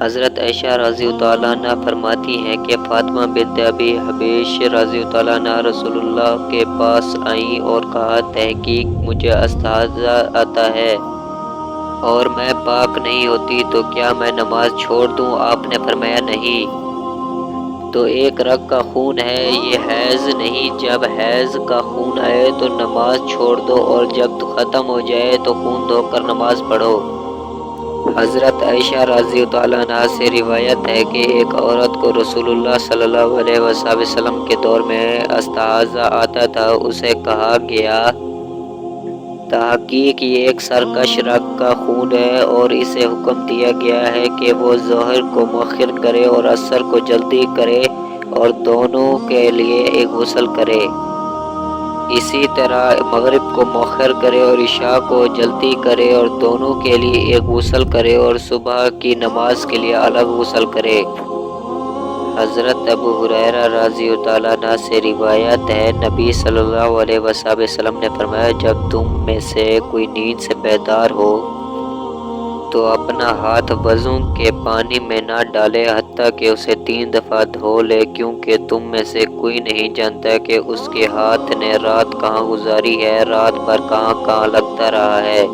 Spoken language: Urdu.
حضرت عائشہ رضی اللہ عنہ فرماتی ہیں کہ فاطمہ بنت ابی حبیش رضی اللہ عنہ رسول اللہ کے پاس آئیں اور کہا تحقیق مجھے استحاضہ آتا ہے اور میں پاک نہیں ہوتی تو کیا میں نماز چھوڑ دوں؟ آپ نے فرمایا نہیں، تو ایک رگ کا خون ہے، یہ حیض نہیں، جب حیض کا خون آئے تو نماز چھوڑ دو اور جب ختم ہو جائے تو خون دھو کر نماز پڑھو۔ حضرت عائشہ رضی اللہ عنہا سے روایت ہے کہ ایک عورت کو رسول اللہ صلی اللہ علیہ وسلم کے دور میں استحاضہ آتا تھا۔ اسے کہا گیا تحقیق یہ ایک سرکش رگ کا خون ہے اور اسے حکم دیا گیا ہے کہ وہ ظہر کو مؤخر کرے اور عصر کو جلدی کرے اور دونوں کے لیے ایک غسل کرے، اسی طرح مغرب کو مؤخر کرے اور عشاء کو جلدی کرے اور دونوں کے لیے ایک غسل کرے اور صبح کی نماز کے لیے الگ غسل کرے۔ حضرت ابو ہریرہ رضی اللہ عنہ سے روایت ہے نبی صلی اللہ علیہ وسلم نے فرمایا جب تم میں سے کوئی نیند سے بیدار ہو تو اپنا ہاتھ وضو کے پانی میں نہ ڈالے حتیٰ کہ اسے 3 دفعہ دھو لے، کیونکہ تم میں سے کوئی نہیں جانتا کہ اس کے ہاتھ نے رات کہاں گزاری ہے، رات بھر کہاں کہاں لگتا رہا ہے۔